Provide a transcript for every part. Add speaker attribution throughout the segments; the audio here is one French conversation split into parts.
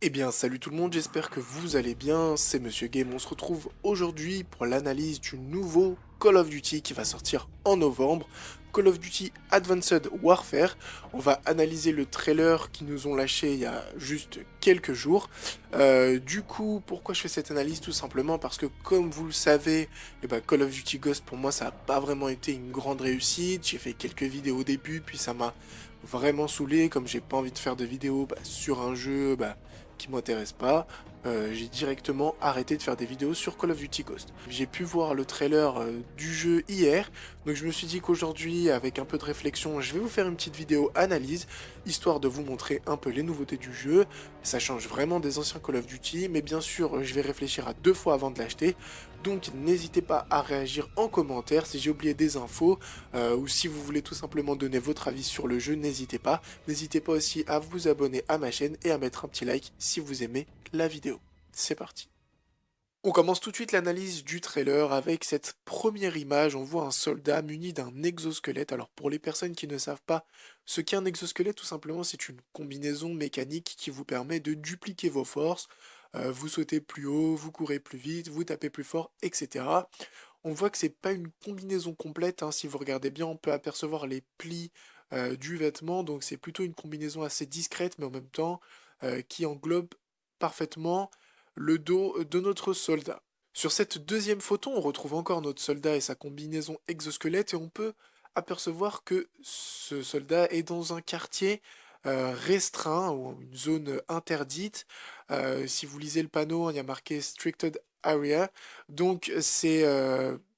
Speaker 1: Eh bien, salut tout le monde, j'espère que vous allez bien, c'est Monsieur Game, on se retrouve aujourd'hui pour l'analyse du nouveau Call of Duty qui va sortir en novembre, Call of Duty Advanced Warfare. On va analyser le trailer qu'ils nous ont lâché il y a juste quelques jours. Du coup, pourquoi je fais cette analyse? Tout simplement parce que, comme vous le savez, Call of Duty Ghost, pour moi, ça n'a pas vraiment été une grande réussite. J'ai fait quelques vidéos au début, puis ça m'a vraiment saoulé, comme j'ai pas envie de faire de vidéos sur un jeu qui m'intéresse pas, j'ai directement arrêté de faire des vidéos sur Call of Duty Ghost. J'ai pu voir le trailer du jeu hier, donc je me suis dit qu'aujourd'hui, avec un peu de réflexion, je vais vous faire une petite vidéo analyse, histoire de vous montrer un peu les nouveautés du jeu. Ça change vraiment des anciens Call of Duty, mais bien sûr, je vais réfléchir à deux fois avant de l'acheter, donc n'hésitez pas à réagir en commentaire si j'ai oublié des infos, ou si vous voulez tout simplement donner votre avis sur le jeu, n'hésitez pas. N'hésitez pas aussi à vous abonner à ma chaîne et à mettre un petit like si vous aimez la vidéo. C'est parti. On commence tout de suite l'analyse du trailer avec cette première image. On voit un soldat muni d'un exosquelette. Alors pour les personnes qui ne savent pas ce qu'est un exosquelette, tout simplement c'est une combinaison mécanique qui vous permet de dupliquer vos forces. Vous sautez plus haut, vous courez plus vite, vous tapez plus fort, etc. On voit que c'est pas une combinaison complète, hein. Si vous regardez bien, on peut apercevoir les plis du vêtement, donc c'est plutôt une combinaison assez discrète, mais en même temps qui englobe parfaitement le dos de notre soldat. Sur cette deuxième photo, on retrouve encore notre soldat et sa combinaison exosquelette, et on peut apercevoir que ce soldat est dans un quartier restreint, ou une zone interdite. Si vous lisez le panneau, il y a marqué Restricted Area, donc c'est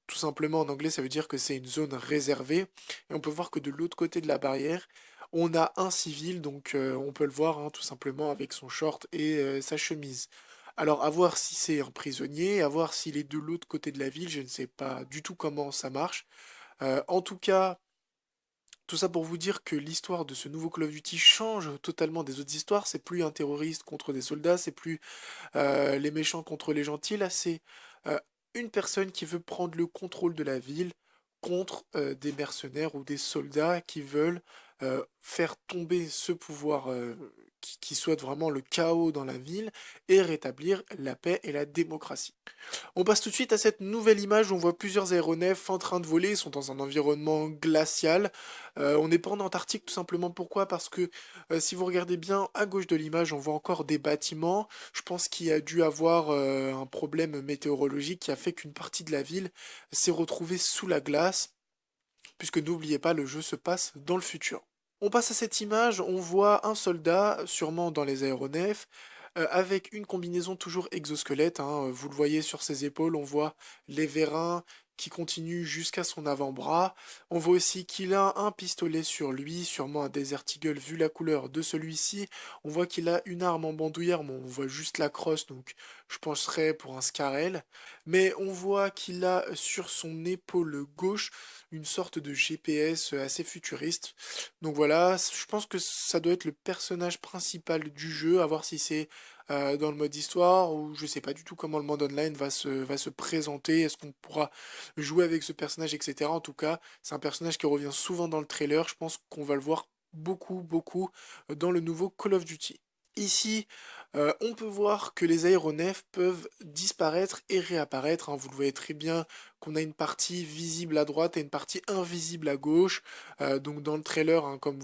Speaker 1: tout simplement en anglais, ça veut dire que c'est une zone réservée. Et on peut voir que de l'autre côté de la barrière, on a un civil, donc on peut le voir tout simplement avec son short et sa chemise. Alors à voir si c'est un prisonnier, à voir s'il est de l'autre côté de la ville, je ne sais pas du tout comment ça marche. En tout cas, tout ça pour vous dire que l'histoire de ce nouveau Call of Duty change totalement des autres histoires. C'est plus un terroriste contre des soldats, c'est plus les méchants contre les gentils. Là, c'est euh, une personne qui veut prendre le contrôle de la ville contre des mercenaires ou des soldats qui veulent faire tomber ce pouvoir qui souhaite vraiment le chaos dans la ville et rétablir la paix et la démocratie. On passe tout de suite à cette nouvelle image où on voit plusieurs aéronefs en train de voler, ils sont dans un environnement glacial. On n'est pas en Antarctique tout simplement, pourquoi? Parce que si vous regardez bien à gauche de l'image, on voit encore des bâtiments. Je pense qu'il y a dû avoir un problème météorologique qui a fait qu'une partie de la ville s'est retrouvée sous la glace, puisque n'oubliez pas, le jeu se passe dans le futur. On passe à cette image, on voit un soldat, sûrement dans les aéronefs, avec une combinaison toujours exosquelette, hein. Vous le voyez sur ses épaules, on voit les vérins qui continuent jusqu'à son avant-bras. On voit aussi qu'il a un pistolet sur lui, sûrement un Desert Eagle vu la couleur de celui-ci. On voit qu'il a une arme en bandoulière, mais on voit juste la crosse, donc je penserais pour un Scarel. Mais on voit qu'il a sur son épaule gauche une sorte de GPS assez futuriste. Donc voilà, je pense que ça doit être le personnage principal du jeu, à voir si c'est dans le mode histoire ou je sais pas du tout comment le mode online va se présenter, est-ce qu'on pourra jouer avec ce personnage, etc. En tout cas, c'est un personnage qui revient souvent dans le trailer, je pense qu'on va le voir beaucoup, beaucoup dans le nouveau Call of Duty. Ici, on peut voir que les aéronefs peuvent disparaître et réapparaître, hein. Vous le voyez très bien qu'on a une partie visible à droite et une partie invisible à gauche. Donc dans le trailer, hein, comme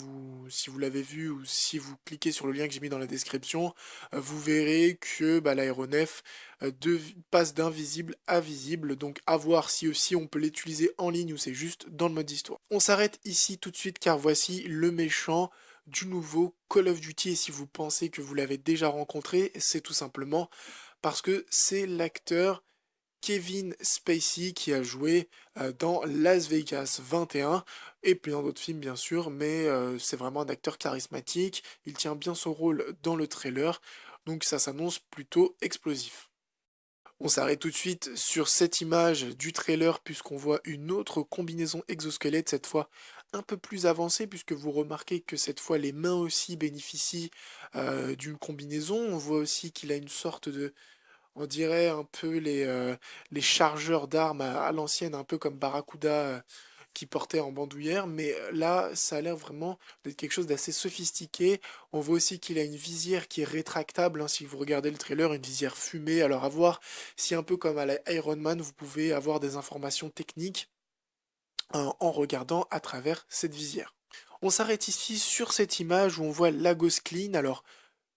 Speaker 1: si vous l'avez vu ou si vous cliquez sur le lien que j'ai mis dans la description, vous verrez que l'aéronef passe d'invisible à visible. Donc à voir si aussi on peut l'utiliser en ligne ou c'est juste dans le mode histoire. On s'arrête ici tout de suite car voici le méchant du nouveau Call of Duty, et si vous pensez que vous l'avez déjà rencontré, c'est tout simplement parce que c'est l'acteur Kevin Spacey qui a joué dans Las Vegas 21 et plein d'autres films bien sûr, mais c'est vraiment un acteur charismatique, il tient bien son rôle dans le trailer, donc ça s'annonce plutôt explosif. On s'arrête tout de suite sur cette image du trailer puisqu'on voit une autre combinaison exosquelette, cette fois un peu plus avancée, puisque vous remarquez que cette fois les mains aussi bénéficient d'une combinaison. On voit aussi qu'il a une sorte de, on dirait un peu les chargeurs d'armes à l'ancienne, un peu comme Barracuda qui portait en bandoulière, mais là, ça a l'air vraiment d'être quelque chose d'assez sophistiqué. On voit aussi qu'il a une visière qui est rétractable, hein, si vous regardez le trailer, une visière fumée. Alors à voir si un peu comme à la Iron Man, vous pouvez avoir des informations techniques en regardant à travers cette visière. On s'arrête ici sur cette image où on voit Lagos Clean. Alors,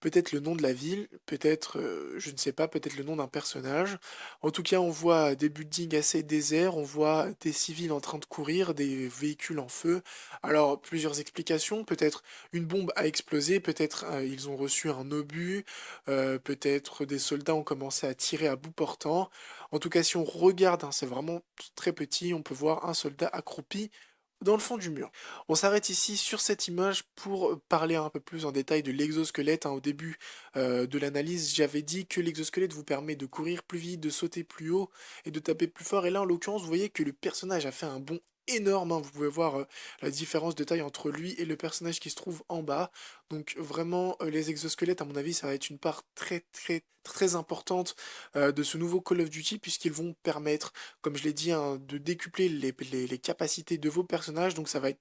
Speaker 1: peut-être le nom de la ville, peut-être, je ne sais pas, peut-être le nom d'un personnage. En tout cas, on voit des buildings assez déserts, on voit des civils en train de courir, des véhicules en feu. Alors, plusieurs explications, peut-être une bombe a explosé, peut-être ils ont reçu un obus, peut-être des soldats ont commencé à tirer à bout portant. En tout cas, si on regarde, hein, c'est vraiment très petit, on peut voir un soldat accroupi dans le fond du mur. On s'arrête ici sur cette image pour parler un peu plus en détail de l'exosquelette, hein. Au début de l'analyse, j'avais dit que l'exosquelette vous permet de courir plus vite, de sauter plus haut et de taper plus fort. Et là, en l'occurrence, vous voyez que le personnage a fait un bond énorme, hein. Vous pouvez voir la différence de taille entre lui et le personnage qui se trouve en bas. Donc vraiment, les exosquelettes, à mon avis, ça va être une part très importante de ce nouveau Call of Duty, puisqu'ils vont permettre, comme je l'ai dit, hein, de décupler les capacités de vos personnages. Donc ça va être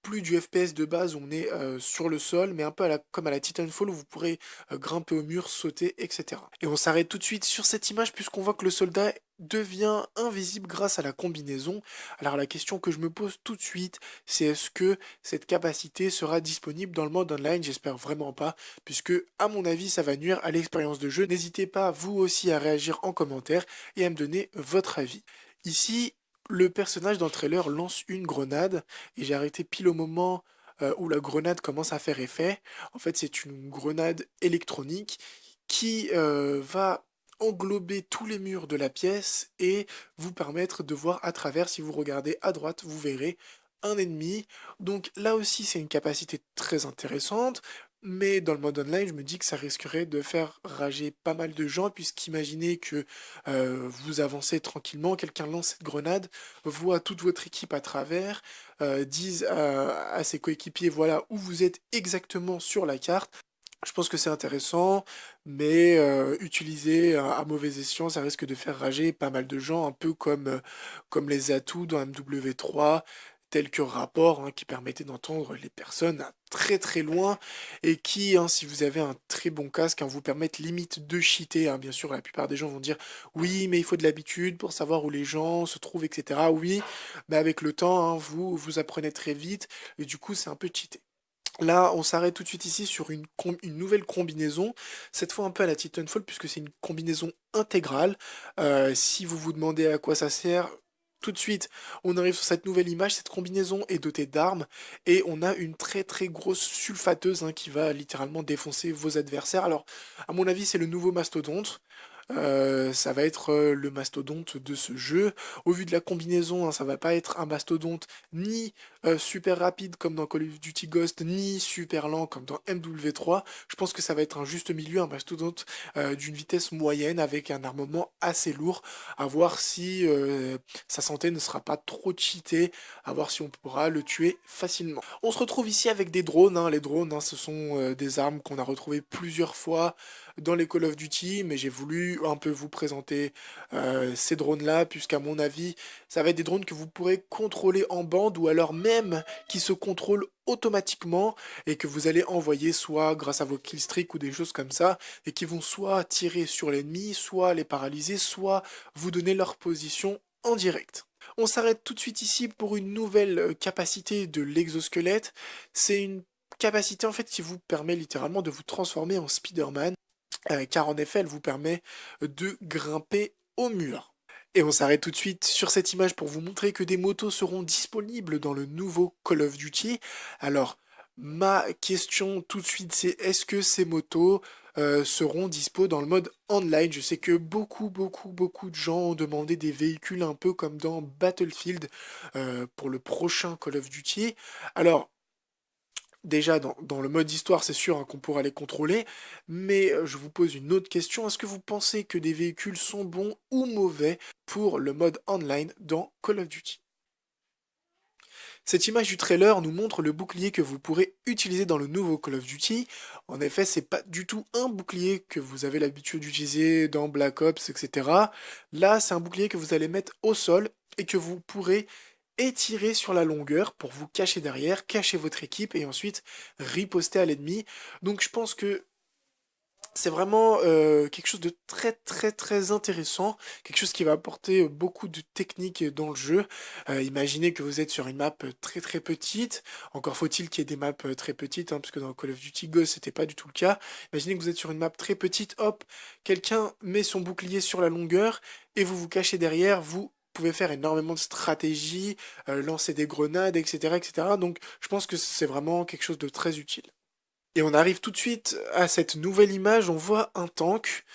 Speaker 1: plus du FPS de base où on est sur le sol, mais un peu comme à la Titanfall où vous pourrez grimper au mur, sauter, etc. Et on s'arrête tout de suite sur cette image puisqu'on voit que le soldat devient invisible grâce à la combinaison. Alors la question que je me pose tout de suite, c'est est-ce que cette capacité sera disponible dans le mode online? J'espère vraiment pas, puisque à mon avis ça va nuire à l'expérience de jeu. N'hésitez pas vous aussi à réagir en commentaire et à me donner votre avis. Ici, le personnage dans le trailer lance une grenade et j'ai arrêté pile au moment où la grenade commence à faire effet. En fait, c'est une grenade électronique qui va englober tous les murs de la pièce et vous permettre de voir à travers. Si vous regardez à droite, vous verrez un ennemi. Donc là aussi, c'est une capacité très intéressante. Mais dans le mode online, je me dis que ça risquerait de faire rager pas mal de gens, puisqu'imaginez que vous avancez tranquillement, quelqu'un lance cette grenade, voit toute votre équipe à travers, disent à ses coéquipiers voilà où vous êtes exactement sur la carte. Je pense que c'est intéressant, mais utilisé à mauvais escient, ça risque de faire rager pas mal de gens, un peu comme les atouts dans MW3, tels que Rapport, hein, qui permettaient d'entendre les personnes à très loin, et qui, hein, si vous avez un très bon casque, hein, vous permettent limite de cheater, hein. Bien sûr, la plupart des gens vont dire, oui, mais il faut de l'habitude pour savoir où les gens se trouvent, etc. Oui, mais avec le temps, hein, vous apprenez très vite, et du coup, c'est un peu cheaté. Là, on s'arrête tout de suite ici sur une nouvelle combinaison, cette fois un peu à la Titanfall, puisque c'est une combinaison intégrale. Si vous vous demandez à quoi ça sert, tout de suite, on arrive sur cette nouvelle image. Cette combinaison est dotée d'armes, et on a une très grosse sulfateuse, hein, qui va littéralement défoncer vos adversaires. Alors, à mon avis, c'est le nouveau mastodonte. Ça va être le mastodonte de ce jeu. Au vu de la combinaison, hein, ça va pas être un mastodonte ni super rapide comme dans Call of Duty Ghost, ni super lent comme dans MW3. Je pense que ça va être un juste milieu, un mastodonte d'une vitesse moyenne avec un armement assez lourd. À voir si sa santé ne sera pas trop cheatée, à voir si on pourra le tuer facilement. On se retrouve ici avec des drones, hein. Les drones, hein, ce sont des armes qu'on a retrouvées plusieurs fois dans les Call of Duty, mais j'ai voulu un peu vous présenter ces drones-là, puisqu'à mon avis, ça va être des drones que vous pourrez contrôler en bande, ou alors même qui se contrôlent automatiquement et que vous allez envoyer soit grâce à vos killstreaks ou des choses comme ça, et qui vont soit tirer sur l'ennemi, soit les paralyser, soit vous donner leur position en direct. On s'arrête tout de suite ici pour une nouvelle capacité de l'exosquelette. C'est une capacité en fait qui vous permet littéralement de vous transformer en Spider-Man, car en effet elle vous permet de grimper au mur. Et on s'arrête tout de suite sur cette image pour vous montrer que des motos seront disponibles dans le nouveau Call of Duty. Alors, ma question tout de suite, c'est est-ce que ces motos seront dispo dans le mode online? Je sais que beaucoup de gens ont demandé des véhicules un peu comme dans Battlefield pour le prochain Call of Duty. Alors, déjà, dans le mode histoire, c'est sûr, hein, qu'on pourra les contrôler, mais je vous pose une autre question. Est-ce que vous pensez que des véhicules sont bons ou mauvais pour le mode online dans Call of Duty? Cette image du trailer nous montre le bouclier que vous pourrez utiliser dans le nouveau Call of Duty. En effet, c'est pas du tout un bouclier que vous avez l'habitude d'utiliser dans Black Ops, etc. Là, c'est un bouclier que vous allez mettre au sol et que vous pourrez et tirer sur la longueur pour vous cacher derrière, cacher votre équipe et ensuite riposter à l'ennemi. Donc je pense que c'est vraiment quelque chose de très très très intéressant, quelque chose qui va apporter beaucoup de techniques dans le jeu. Imaginez que vous êtes sur une map très très petite, encore faut-il qu'il y ait des maps très petites, hein, parce que dans Call of Duty Ghost c'était pas du tout le cas. Imaginez que vous êtes sur une map très petite, hop, quelqu'un met son bouclier sur la longueur et vous vous cachez derrière, vous pouvez faire énormément de stratégies, lancer des grenades, etc., etc. Donc je pense que c'est vraiment quelque chose de très utile. Et on arrive tout de suite à cette nouvelle image, on voit un tank.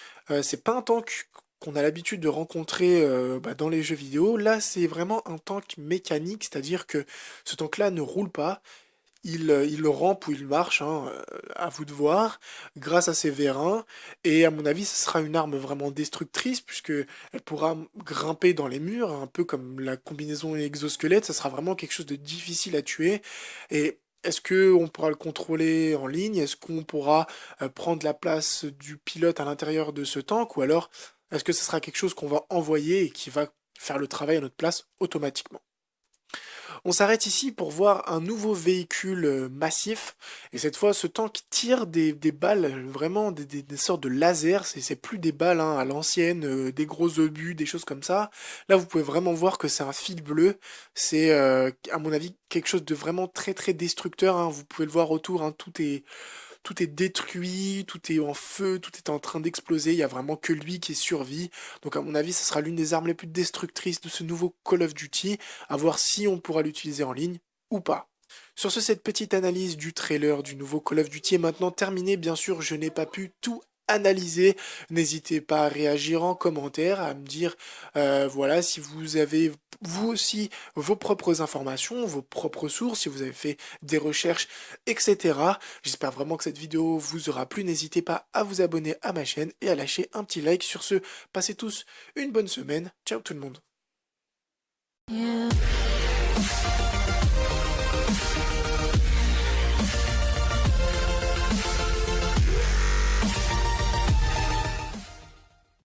Speaker 1: C'est pas un tank qu'on a l'habitude de rencontrer dans les jeux vidéo. Là, c'est vraiment un tank mécanique, c'est-à-dire que ce tank-là ne roule pas. Il rampe ou il marche, hein, à vous de voir, grâce à ses vérins. Et à mon avis, ce sera une arme vraiment destructrice, puisque elle pourra grimper dans les murs, un peu comme la combinaison exosquelette. Ça sera vraiment quelque chose de difficile à tuer. Et est-ce que on pourra le contrôler en ligne? Est-ce qu'on pourra prendre la place du pilote à l'intérieur de ce tank? Ou alors, est-ce que ce sera quelque chose qu'on va envoyer et qui va faire le travail à notre place automatiquement? On s'arrête ici pour voir un nouveau véhicule massif, et cette fois ce tank tire des balles, vraiment des sortes de lasers, c'est plus des balles hein, à l'ancienne, des gros obus, des choses comme ça. Là vous pouvez vraiment voir que c'est un fil bleu, c'est à mon avis quelque chose de vraiment très très destructeur, hein. Vous pouvez le voir autour, hein, tout est détruit, tout est en feu, tout est en train d'exploser, il y a vraiment que lui qui survit. Donc à mon avis, ça sera l'une des armes les plus destructrices de ce nouveau Call of Duty, à voir si on pourra l'utiliser en ligne ou pas. Sur ce, cette petite analyse du trailer du nouveau Call of Duty est maintenant terminée. Bien sûr, je n'ai pas pu tout analyser. N'hésitez pas à réagir en commentaire, à me dire, voilà, si vous avez vous aussi vos propres informations, vos propres sources, si vous avez fait des recherches, etc. J'espère vraiment que cette vidéo vous aura plu. N'hésitez pas à vous abonner à ma chaîne et à lâcher un petit like. Sur ce, passez tous une bonne semaine. Ciao tout le monde.